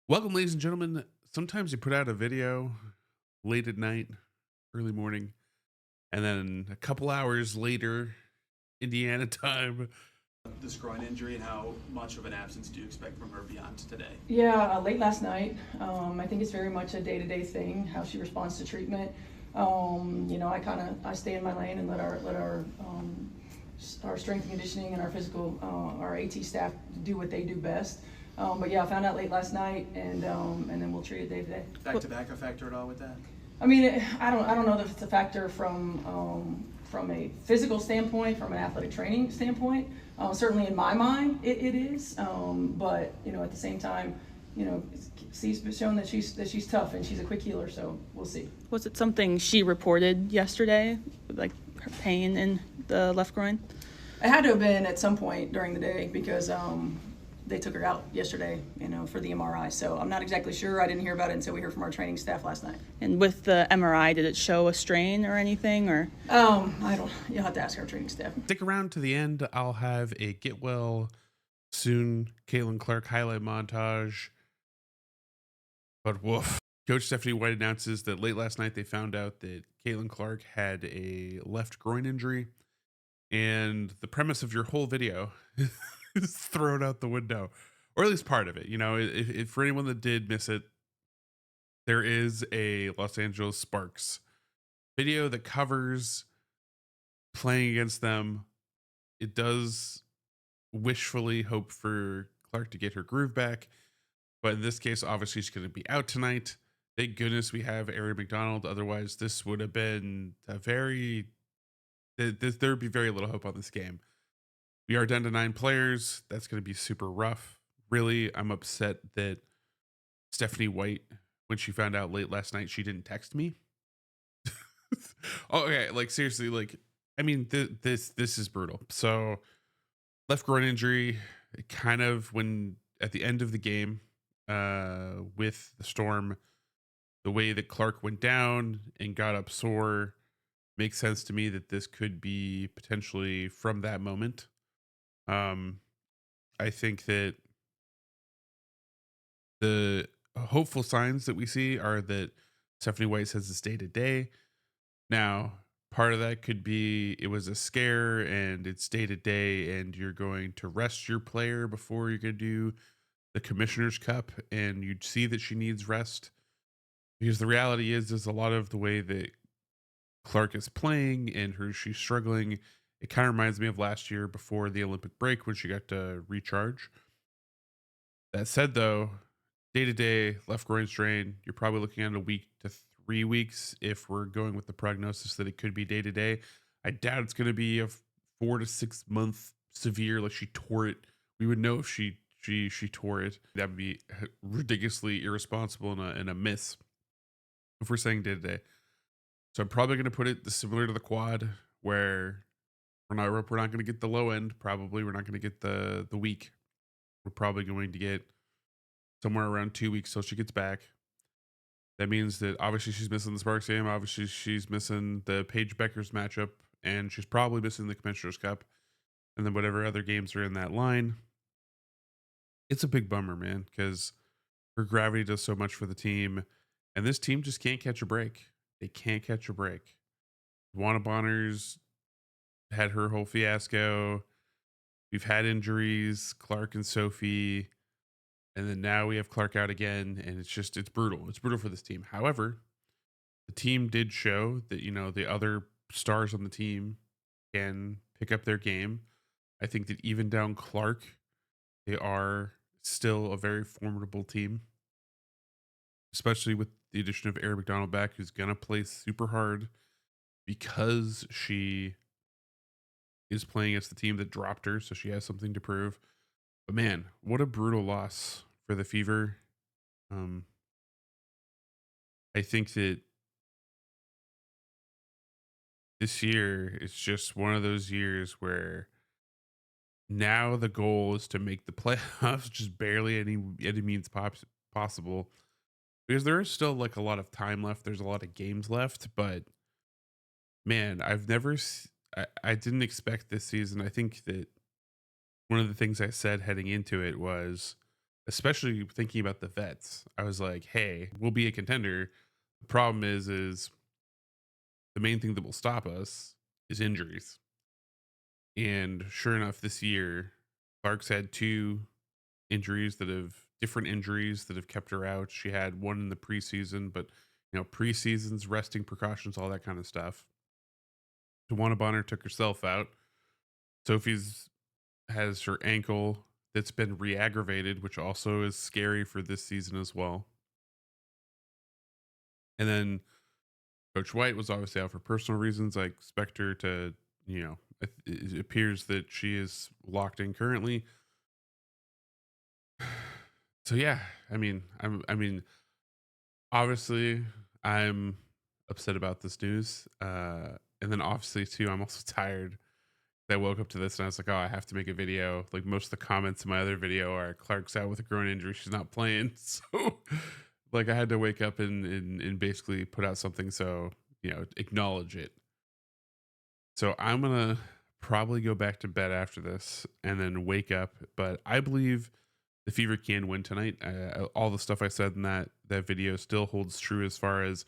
Welcome, ladies and gentlemen. Sometimes you put out a video late at night, early morning, and then a couple hours later, Indiana time. This groin injury and how much of an absence do you expect from her beyond today? Yeah, late last night. I think it's very much a day-to-day thing how she responds to treatment. I stay in my lane and let our strength and conditioning and our physical our AT staff do what they do best. But yeah, I found out late last night, and then we'll treat it day to day. Back to back a factor at all with that? I mean, I don't know if it's a factor from a physical standpoint, from an athletic training standpoint. Certainly in my mind, it is. But at the same time, she's shown that she's tough and she's a quick healer. So we'll see. Was it something she reported yesterday, like her pain in the left groin? It had to have been at some point during the day because they took her out yesterday, for the MRI. So I'm not exactly sure. I didn't hear about it until we heard from our training staff last night. And with the MRI, did it show a strain or anything? Or I don't. You'll have to ask our training staff. Stick around to the end. I'll have a get well soon Caitlin Clark highlight montage. But woof. Coach Stephanie White announces that late last night they found out that Caitlin Clark had a left groin injury. And the premise of your whole video is thrown out the window, or at least part of it. If for anyone that did miss it, there is a Los Angeles Sparks video that covers playing against them. It does wishfully hope for Clark to get her groove back, but in this case, obviously she's going to be out tonight. Thank goodness we have Ari McDonald. Otherwise, this would have been there'd be very little hope on this game. We are down to 9 players. That's going to be super rough. Really, I'm upset that Stephanie White, when she found out late last night, she didn't text me. Okay, like seriously, this is brutal. So, left groin injury, kind of when at the end of the game, with the Storm, the way that Clark went down and got up sore makes sense to me that this could be potentially from that moment. I think that the hopeful signs that we see are that Stephanie White says it's day to day. Now, part of that could be it was a scare and it's day to day, and you're going to rest your player before you're going to do the Commissioner's Cup, and you'd see that she needs rest. Because the reality is a lot of the way that Clark is playing and she's struggling. It kind of reminds me of last year before the Olympic break when she got to recharge. That said, though, day to day left groin strain, you're probably looking at a week to 3 weeks if we're going with the prognosis that it could be day to day. I doubt it's going to be a 4 to 6 month severe, like she tore it. We would know if she tore it. That would be ridiculously irresponsible and a miss if we're saying day to day. So I'm probably going to put it similar to the quad, where we're not going to get the low end. Probably we're not going to get the week. We're probably going to get somewhere around 2 weeks till she gets back. That means that obviously she's missing the Sparks game. Obviously she's missing the Paige Beckers matchup, and she's probably missing the Commissioner's Cup, and then whatever other games are in that line. It's a big bummer, man, because her gravity does so much for the team, and this team just can't catch a break. They can't catch a break. Juana Bonner's had her whole fiasco. We've had injuries, Clark and Sophie, and then now we have Clark out again, and it's brutal. It's brutal for this team. However, the team did show that, the other stars on the team can pick up their game. I think that even down Clark, they are still a very formidable team, especially with the addition of Ari McDonald back, who's going to play super hard because she is playing against the team that dropped her, so she has something to prove. But man, what a brutal loss for the Fever. I think that this year is just one of those years where now the goal is to make the playoffs, just barely any means possible, because there is still like a lot of time left. There's a lot of games left, but man, I didn't expect this season. I think that one of the things I said heading into it was especially thinking about the vets. I was like, hey, we'll be a contender. The problem is the main thing that will stop us is injuries. And sure enough, this year, Clark's had different injuries that have kept her out. She had one in the preseason, but preseasons, resting precautions, all that kind of stuff. Tawana Bonner took herself out. Sophie's has her ankle that's been re-aggravated, which also is scary for this season as well. And then Coach White was obviously out for personal reasons. I expect her to, it appears that she is locked in currently. So yeah, obviously I'm upset about this news. And then obviously too, I'm also tired. I woke up to this and I was like, oh, I have to make a video. Like most of the comments in my other video are Clark's out with a groin injury. She's not playing. So like I had to wake up and basically put out something. So, acknowledge it. So I'm going to probably go back to bed after this and then wake up. But I believe the Fever can win tonight. All the stuff I said in that video still holds true as far as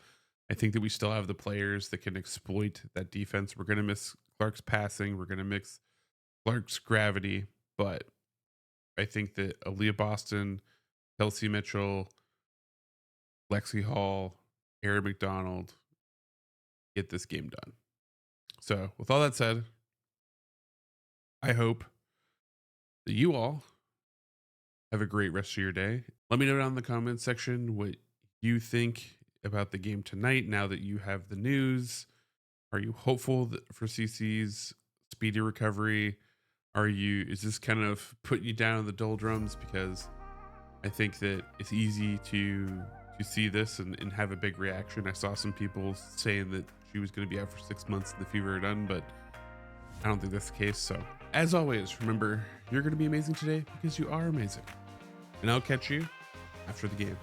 I think that we still have the players that can exploit that defense. We're going to miss Clark's passing. We're going to mix Clark's gravity. But I think that Aaliyah Boston, Kelsey Mitchell, Lexi Hall, Aaron McDonald get this game done. So with all that said, I hope that you all have a great rest of your day. Let me know down in the comments section what you think about the game tonight now that you have the news. Are you hopeful for CC's speedy recovery? Is this kind of putting you down in the doldrums? Because I think that it's easy to see this and have a big reaction. I saw some people saying that she was going to be out for 6 months and the fever are done, but I don't think that's the case. So as always, remember, you're going to be amazing today because you are amazing. And I'll catch you after the game.